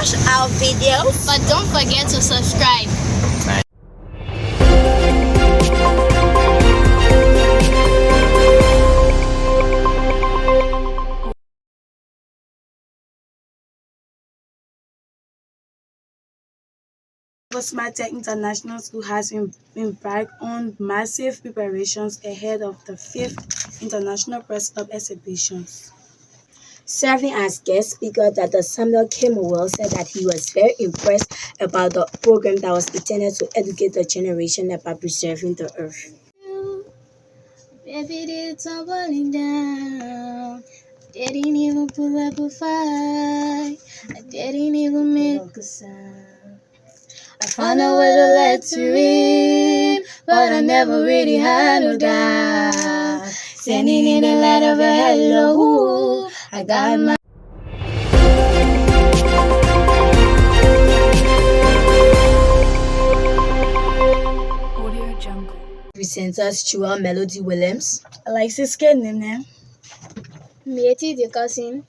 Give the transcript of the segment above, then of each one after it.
watch our videos. But don't forget to subscribe. Weah International School has embarked on massive preparations ahead of the 5th International Press Club exhibitions. Serving as guest speaker, Dr. Samuel K. Mowell said that he was very impressed about the program that was intended to educate the generation about preserving the earth. Baby, they're tumbling down. Didn't even pull up a fight. I didn't even make a sound. I found a way to let you in, but I never really had no doubt. Standing in the light of a hello, I got my Audio Jungle. Presenters Chua Melody Williams, Alexis Kenene, Mieti Dickerson,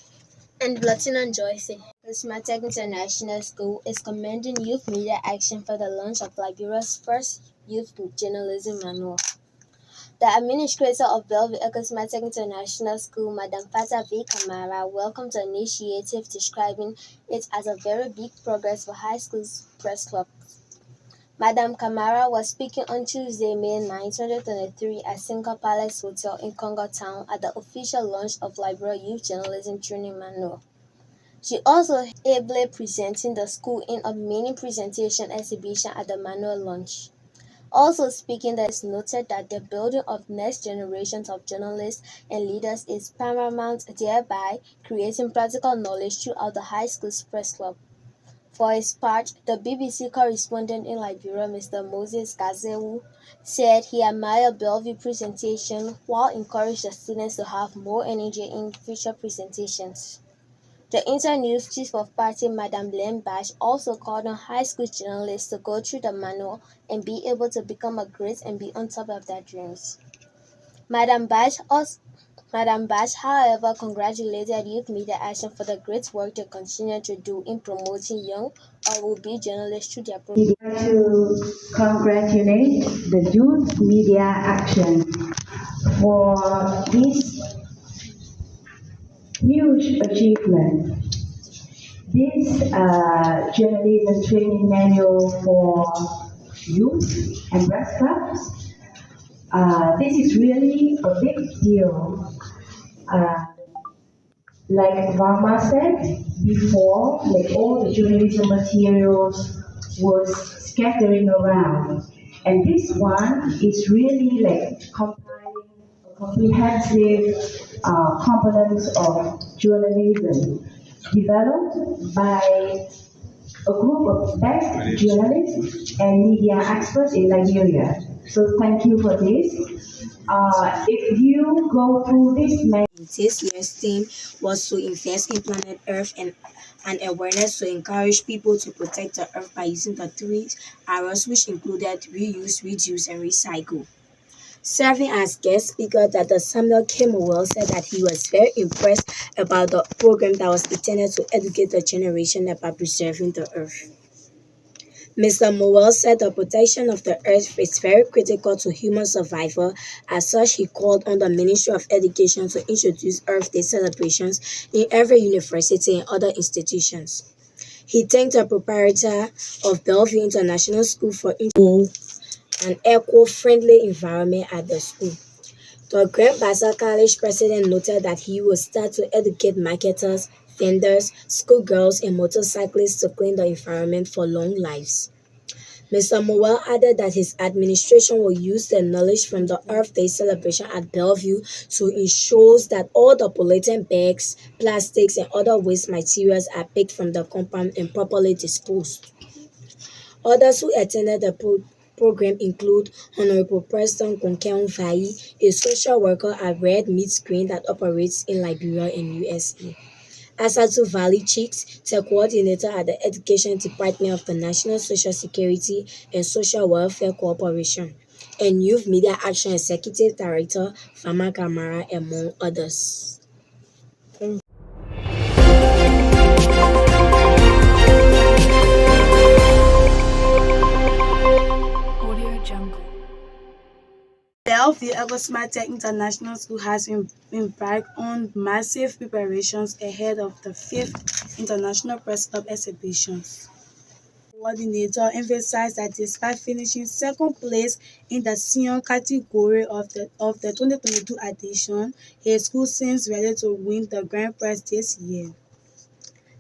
and Blotton Joyce. Charismatic International School is commending Youth Media Action for the launch of Liberia's first youth journalism manual. The administrator of Belle Vue International School, Madam Fata V. Kamara, welcomed the initiative, describing it as a very big progress for high schools press club. Madam Kamara was speaking on Tuesday, May 9, 2023 at Singa Palace Hotel in Congo Town at the official launch of Liberia Youth Journalism Training Manual. She also ably presenting the school in a mini presentation exhibition at the manual launch. Also speaking, there is noted that the building of next generations of journalists and leaders is paramount, thereby creating practical knowledge throughout the high school's press club. For his part, the BBC correspondent in Liberia, Mr. Moses Gazewu, said he admired Belle Vue presentation while encouraged the students to have more energy in future presentations. The Internews Chief of Party, Madam Len Bash, also called on high school journalists to go through the manual and be able to become a great and be on top of their dreams. Madam Bash, however, congratulated Youth Media Action for the great work they continue to do in promoting young or will-be journalists through their program. We'd like to congratulate the Youth Media Action for this huge achievement. This journalism training manual for youth and press clubs, this is really a big deal. Like Mama said before, like all the journalism materials was scattering around, and this one is really like compiling a comprehensive components of journalism developed by a group of best journalists and media experts in Nigeria. So thank you for this. If you go through this this year's theme was to invest in planet Earth and awareness to encourage people to protect the Earth by using the 3 R's, which included reuse, reduce, and recycle. Serving as guest speaker, Dr. Samuel K. Mowell said that he was very impressed about the program that was intended to educate the generation about preserving the Earth. Mr. Mowell said the protection of the earth is very critical to human survival. As such, he called on the Ministry of Education to introduce Earth Day celebrations in every university and other institutions. He thanked the proprietor of Belle Vue International School for an eco-friendly environment at the school. The Grand Bassa College president noted that he will start to educate marketers, vendors, schoolgirls, and motorcyclists to clean the environment for long lives. Mr. Mowell added that his administration will use the knowledge from the Earth Day celebration at Belle Vue to ensure that all the pollutant bags, plastics, and other waste materials are picked from the compound and properly disposed. Others who attended the program include Honorable Preston Konkeon Vai, a social worker at Red Meat Screen that operates in Liberia and USA. Asatu Valley Chicks, the coordinator at the Education Department of the National Social Security and Social Welfare Corporation, and Youth Media Action Executive Director Fama Kamara, among others. Vue International School has embarked on massive preparations ahead of the 5th International Press Club exhibitions. Coordinator emphasized that despite finishing second place in the senior category of the 2022 edition, his school seems ready to win the grand prize this year.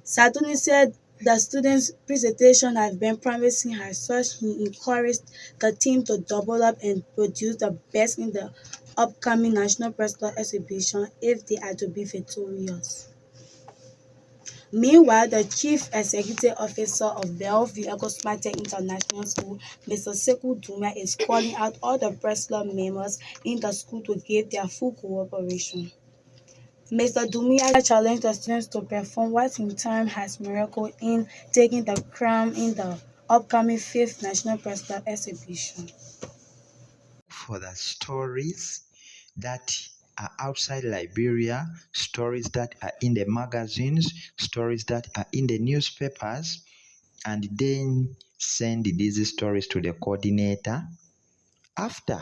Saduni said the students' presentation had been promising as such he encouraged the team to double up and produce the best in the upcoming National Press Club exhibition if they are to be victorious. Meanwhile, the Chief Executive Officer of Belle Vue International School, Mr. Sekou Dumia, is calling out all the press club members in the school to give their full cooperation. Mr. Dumia challenged the students to perform what in time has miracle in taking the crown in the upcoming 5th National Press Club exhibition. For the stories that are outside Liberia, stories that are in the magazines, stories that are in the newspapers, and then send these stories to the coordinator. After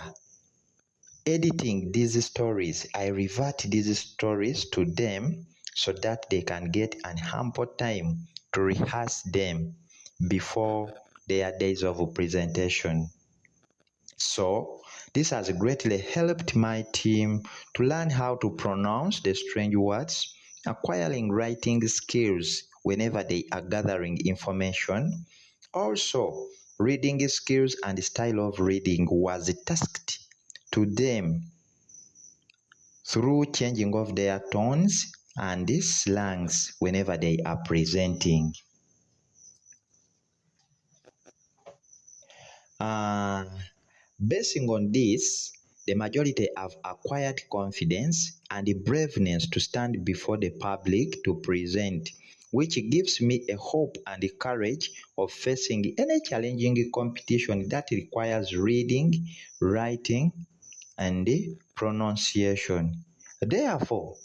editing these stories, I revert these stories to them so that they can get an ample time to rehearse them before their days of presentation. So, this has greatly helped my team to learn how to pronounce the strange words, acquiring writing skills whenever they are gathering information. Also, reading skills and style of reading was tasked to them through changing of their tones and slangs whenever they are presenting. Basing on this, the majority have acquired confidence and the braveness to stand before the public to present, which gives me a hope and the courage of facing any challenging competition that requires reading, writing, and pronunciation. Therefore,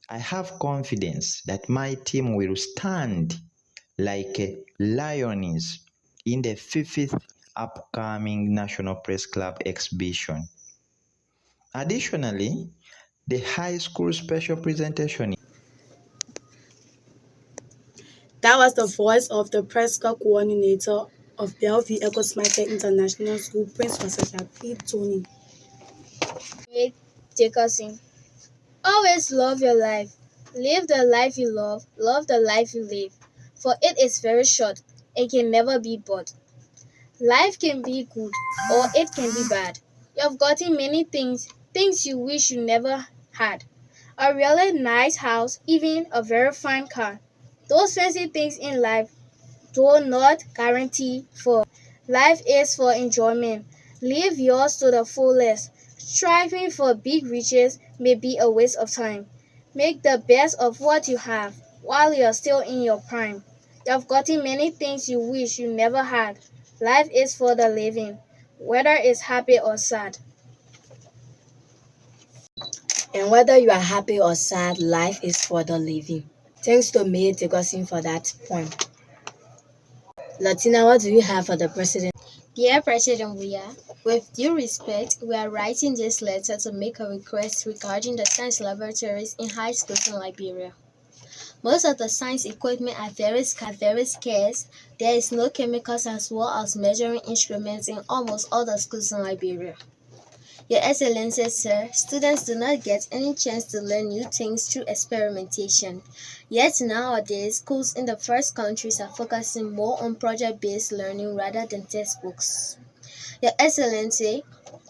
I have confidence that my team will stand like lions in the 5th upcoming National Press Club exhibition. Additionally, the high school special presentation. That was the voice of the press club coordinator of Belle Vue International School, Prince Professor P. Tony. Jacobson. Always love your life. Live the life you love the life you live. For it is very short, it can never be bought. Life can be good or it can be bad. You have gotten many things you wish you never had. A really nice house, even a very fine car. Those fancy things in life do not guarantee for. Life is for enjoyment. Live yours to the fullest. Striving for big riches may be a waste of time. Make the best of what you have while you are still in your prime. You have gotten many things you wish you never had. Life is for the living, whether it's happy or sad. And whether you are happy or sad, life is for the living. Thanks to May Dickerson for that poem. Latina, what do you have for the president? Dear President Weah, with due respect, we are writing this letter to make a request regarding the science laboratories in high schools in Liberia. Most of the science equipment are very scarce. There is no chemicals as well as measuring instruments in almost all the schools in Liberia. Your Excellency, sir, students do not get any chance to learn new things through experimentation. Yet nowadays, schools in the first countries are focusing more on project-based learning rather than textbooks. Your Excellency,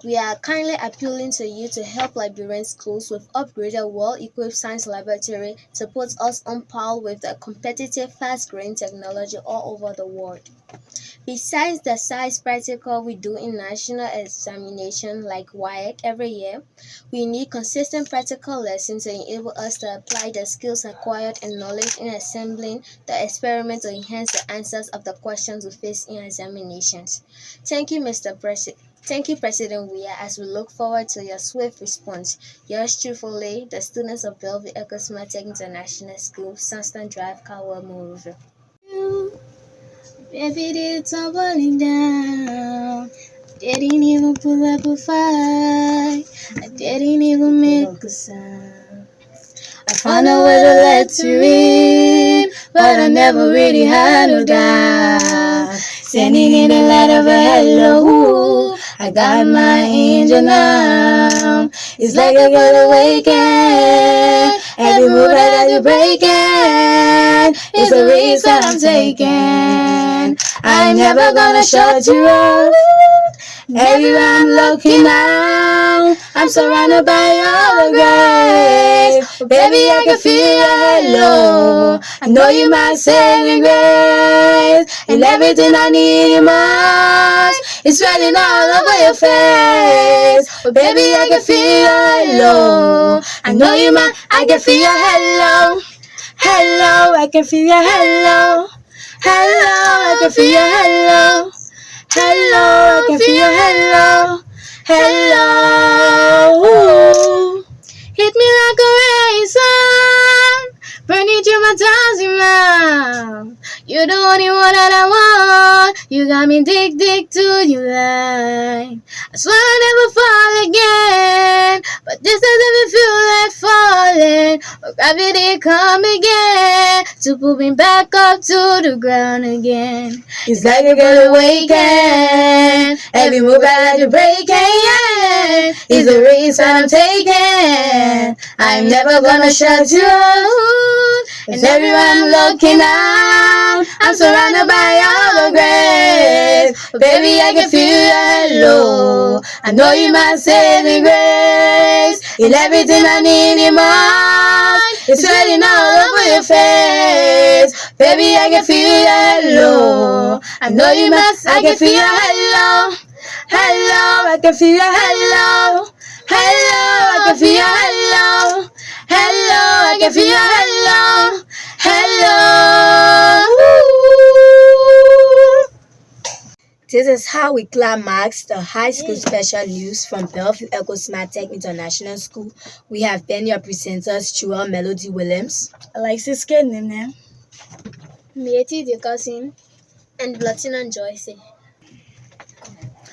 we are kindly appealing to you to help Liberian schools with upgraded, well-equipped science laboratory to put us on par with the competitive, fast-growing technology all over the world. Besides the science practical we do in national examination like WIAC every year, we need consistent practical lessons to enable us to apply the skills acquired and knowledge in assembling the experiment to enhance the answers of the questions we face in examinations. Thank you, Mr. President. Thank you, President Weah, as we look forward to your swift response. Yours truthfully, the students of Belle Vue International School, Sunstone Drive, Kawa, Monrovia. Baby, it's tumbling down. Didn't even pull up a fight. I didn't even make a sound. I found a way to let you in, but I never really had no doubt. Standing in the light of a hello, I got my angel now. It's like a good awakening. Every move that you're breaking is a risk that I'm taking. I'm never gonna shut you off. Everywhere I'm looking now, I'm surrounded by all the grace. Oh, baby, I can feel your halo. I know you my saving grace. And everything I need in my eyes is spreading all over your face. Oh, baby, I can feel your halo. I know you my, I can feel your halo. Hello, I can feel your halo. Hello, I can feel your halo. Hello, I can feel your halo. Hello. Hit me like a razor, burning through my thousand miles. You're the only one that I want. You got me dig to you line. I swear I'll never fall again, but this doesn't even feel like falling. Or gravity come again to pull me back up to the ground again. It's like a good awakening. Every move that you're breaking is a risk that I'm taking. I'm never gonna shut you out. And everywhere I'm looking out, I'm surrounded by all the grace. But baby, I can feel your halo. I know you my saving grace. In everything I need in my heart, it's spreading all over your face. Baby, I can feel your halo. I know you must, I can feel your halo. Hello, I can feel your halo. Hello, I can feel your halo. Hello, I can feel your halo. Hello. This is how we climax the high school special news from Belle Vue International School. We have been your presenters, Jewel Melody Williams, Alexis Kenene, Mieti Dickerson, and Blotton Joyce.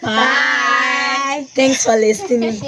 Bye. Thanks for listening.